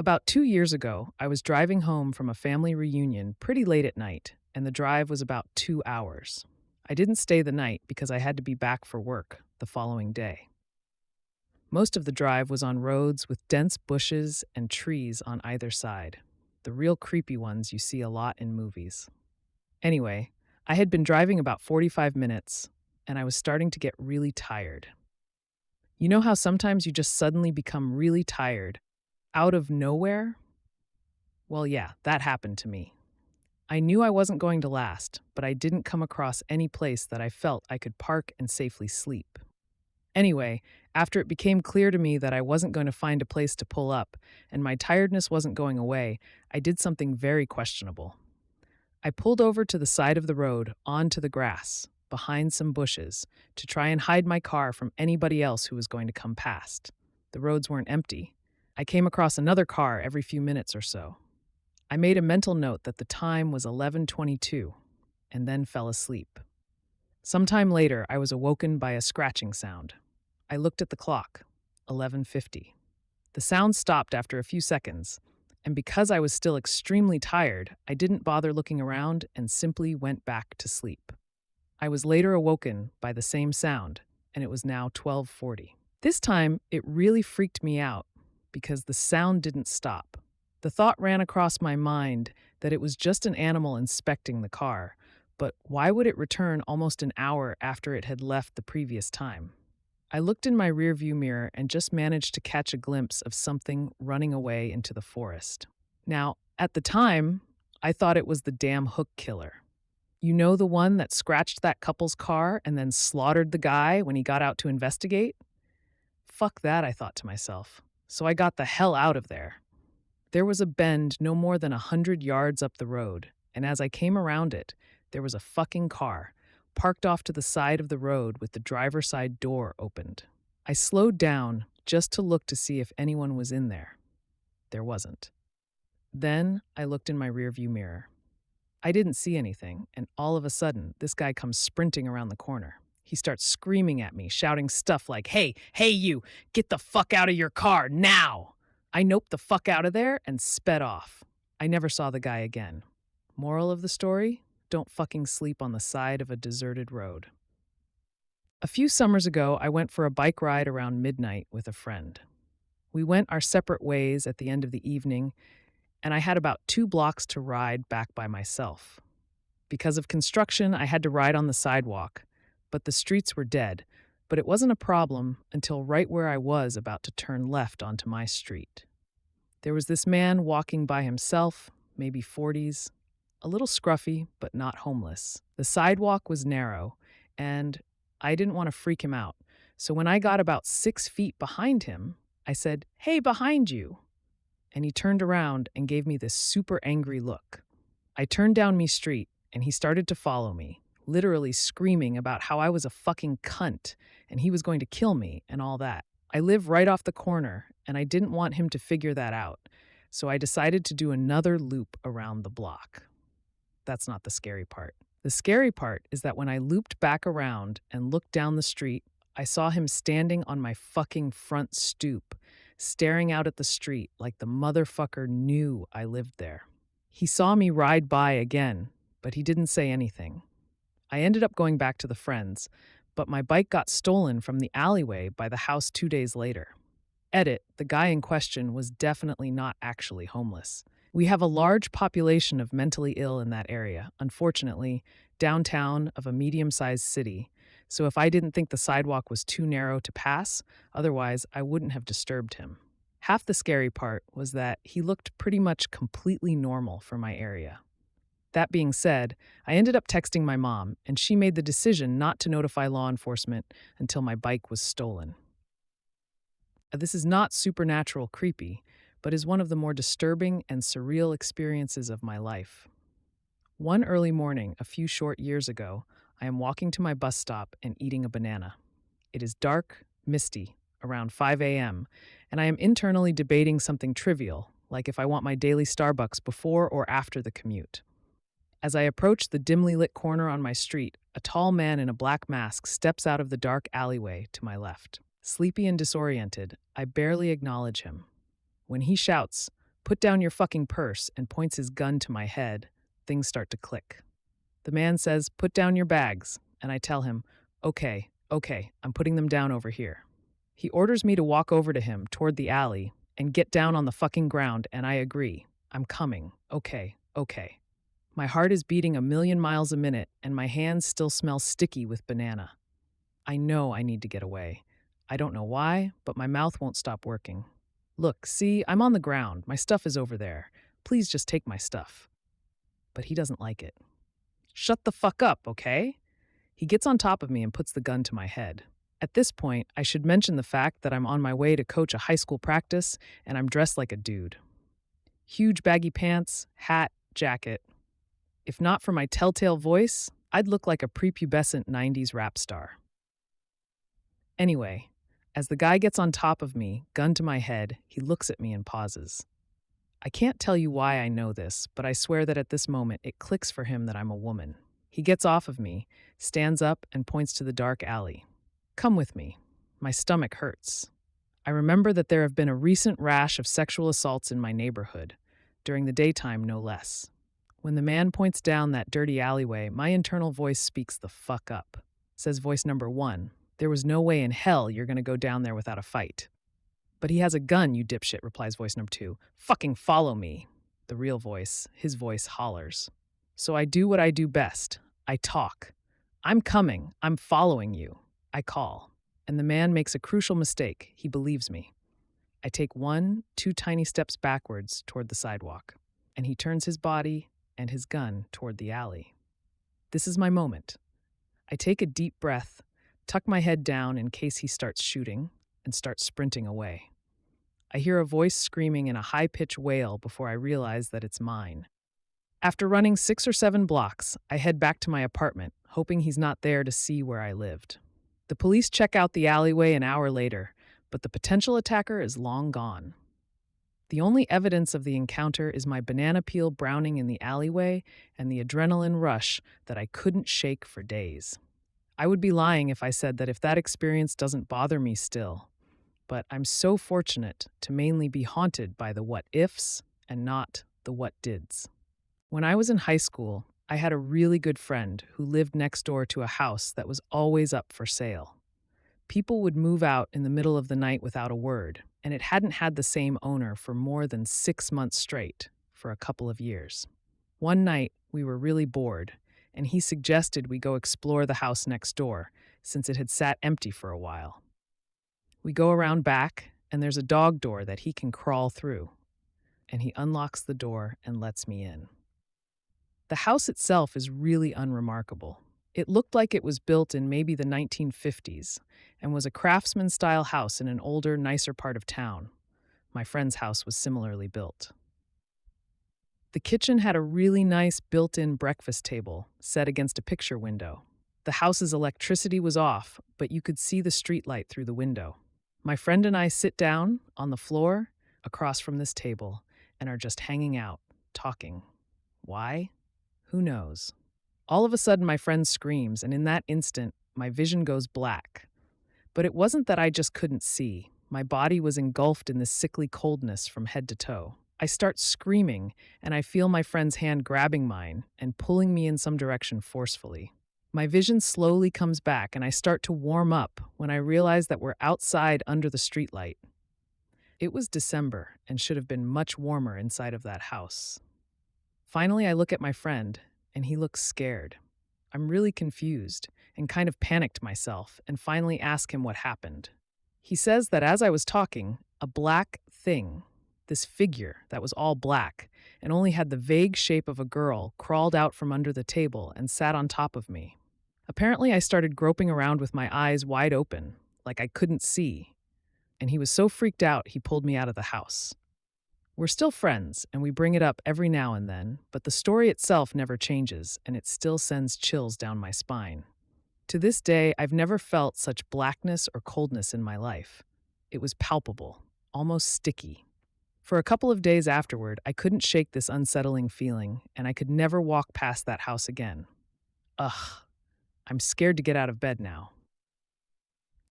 About 2 years ago, I was driving home from a family reunion pretty late at night, and the drive was about 2 hours. I didn't stay the night because I had to be back for work the following day. Most of the drive was on roads with dense bushes and trees on either side, the real creepy ones you see a lot in movies. Anyway, I had been driving about 45 minutes, and I was starting to get really tired. You know how sometimes you just suddenly become really tired, out of nowhere? Well, yeah, that happened to me. I knew I wasn't going to last, but I didn't come across any place that I felt I could park and safely sleep. Anyway, after it became clear to me that I wasn't going to find a place to pull up and my tiredness wasn't going away, I did something very questionable. I pulled over to the side of the road onto the grass, behind some bushes, to try and hide my car from anybody else who was going to come past. The roads weren't empty. I came across another car every few minutes or so. I made a mental note that the time was 11:22 and then fell asleep. Sometime later, I was awoken by a scratching sound. I looked at the clock, 11:50. The sound stopped after a few seconds, and because I was still extremely tired, I didn't bother looking around and simply went back to sleep. I was later awoken by the same sound, and it was now 12:40. This time, it really freaked me out because the sound didn't stop. The thought ran across my mind that it was just an animal inspecting the car, but why would it return almost an hour after it had left the previous time? I looked in my rearview mirror and just managed to catch a glimpse of something running away into the forest. Now, at the time, I thought it was the damn hook killer. You know, the one that scratched that couple's car and then slaughtered the guy when he got out to investigate? Fuck that, I thought to myself. So I got the hell out of there. There was a bend no more than 100 yards up the road, and as I came around it, there was a fucking car, parked off to the side of the road with the driver's side door opened. I slowed down just to look to see if anyone was in there. There wasn't. Then I looked in my rearview mirror. I didn't see anything, and all of a sudden, this guy comes sprinting around the corner. He starts screaming at me, shouting stuff like, hey, you, get the fuck out of your car, now! I noped the fuck out of there and sped off. I never saw the guy again. Moral of the story? Don't fucking sleep on the side of a deserted road. A few summers ago, I went for a bike ride around midnight with a friend. We went our separate ways at the end of the evening, and I had about 2 blocks to ride back by myself. Because of construction, I had to ride on the sidewalk, but the streets were dead. But it wasn't a problem until right where I was about to turn left onto my street. There was this man walking by himself, maybe 40s, a little scruffy, but not homeless. The sidewalk was narrow, and I didn't want to freak him out. So when I got about 6 feet behind him, I said, "Hey, behind you." And he turned around and gave me this super angry look. I turned down me street, and he started to follow me, literally screaming about how I was a fucking cunt and he was going to kill me and all that. I live right off the corner, and I didn't want him to figure that out, so I decided to do another loop around the block. That's not the scary part. The scary part is that when I looped back around and looked down the street, I saw him standing on my fucking front stoop, staring out at the street like the motherfucker knew I lived there. He saw me ride by again, but he didn't say anything. I ended up going back to the friends, but my bike got stolen from the alleyway by the house 2 days later. Edit, the guy in question was definitely not actually homeless. We have a large population of mentally ill in that area, unfortunately, downtown of a medium-sized city, so if I didn't think the sidewalk was too narrow to pass, otherwise I wouldn't have disturbed him. Half the scary part was that he looked pretty much completely normal for my area. That being said, I ended up texting my mom, and she made the decision not to notify law enforcement until my bike was stolen. This is not supernatural creepy, but is one of the more disturbing and surreal experiences of my life. One early morning, a few short years ago, I am walking to my bus stop and eating a banana. It is dark, misty, around 5 a.m., and I am internally debating something trivial, like if I want my daily Starbucks before or after the commute. As I approach the dimly lit corner on my street, a tall man in a black mask steps out of the dark alleyway to my left. Sleepy and disoriented, I barely acknowledge him. When he shouts, "Put down your fucking purse," and points his gun to my head, things start to click. The man says, "Put down your bags," and I tell him, "Okay, okay, I'm putting them down over here." He orders me to walk over to him toward the alley and get down on the fucking ground, and I agree. I'm coming. Okay, okay. My heart is beating a million miles a minute, and my hands still smell sticky with banana. I know I need to get away. I don't know why, but my mouth won't stop working. "Look, see, I'm on the ground. My stuff is over there. Please just take my stuff." But he doesn't like it. "Shut the fuck up, okay?" He gets on top of me and puts the gun to my head. At this point, I should mention the fact that I'm on my way to coach a high school practice and I'm dressed like a dude. Huge baggy pants, hat, jacket. If not for my telltale voice, I'd look like a prepubescent 90s rap star. Anyway, as the guy gets on top of me, gun to my head, he looks at me and pauses. I can't tell you why I know this, but I swear that at this moment it clicks for him that I'm a woman. He gets off of me, stands up, and points to the dark alley. "Come with me. My stomach hurts." I remember that there have been a recent rash of sexual assaults in my neighborhood, during the daytime no less. When the man points down that dirty alleyway, my internal voice speaks the fuck up. Says voice number 1, "There was no way in hell you're gonna go down there without a fight." "But he has a gun, you dipshit," replies voice number 2. "Fucking follow me." The real voice, his voice, hollers. So I do what I do best. I talk. "I'm coming. I'm following you." I call. And the man makes a crucial mistake. He believes me. I take 1, 2 tiny steps backwards toward the sidewalk, and he turns his body and his gun toward the alley. This is my moment. I take a deep breath, tuck my head down in case he starts shooting, and start sprinting away. I hear a voice screaming in a high-pitched wail before I realize that it's mine. After running 6 or 7 blocks, I head back to my apartment, hoping he's not there to see where I lived. The police check out the alleyway an hour later, but the potential attacker is long gone. The only evidence of the encounter is my banana peel browning in the alleyway and the adrenaline rush that I couldn't shake for days. I would be lying if I said that if that experience doesn't bother me still, but I'm so fortunate to mainly be haunted by the what-ifs and not the what-dids. When I was in high school, I had a really good friend who lived next door to a house that was always up for sale. People would move out in the middle of the night without a word, and it hadn't had the same owner for more than 6 months straight, for a couple of years. One night, we were really bored, and he suggested we go explore the house next door, since it had sat empty for a while. We go around back, and there's a dog door that he can crawl through, and he unlocks the door and lets me in. The house itself is really unremarkable. It looked like it was built in maybe the 1950s and was a craftsman-style house in an older, nicer part of town. My friend's house was similarly built. The kitchen had a really nice built-in breakfast table set against a picture window. The house's electricity was off, but you could see the streetlight through the window. My friend and I sit down on the floor across from this table and are just hanging out, talking. Why? Who knows? All of a sudden, my friend screams, and in that instant, my vision goes black. But it wasn't that I just couldn't see. My body was engulfed in this sickly coldness from head to toe. I start screaming, and I feel my friend's hand grabbing mine and pulling me in some direction forcefully. My vision slowly comes back, and I start to warm up when I realize that we're outside under the streetlight. It was December and should have been much warmer inside of that house. Finally, I look at my friend, and he looks scared. I'm really confused and kind of panicked myself and finally ask him what happened. He says that as I was talking, a black thing, this figure that was all black and only had the vague shape of a girl, crawled out from under the table and sat on top of me. Apparently, I started groping around with my eyes wide open, like I couldn't see, and he was so freaked out he pulled me out of the house. We're still friends, and we bring it up every now and then, but the story itself never changes, and it still sends chills down my spine. To this day, I've never felt such blackness or coldness in my life. It was palpable, almost sticky. For a couple of days afterward, I couldn't shake this unsettling feeling, and I could never walk past that house again. Ugh, I'm scared to get out of bed now.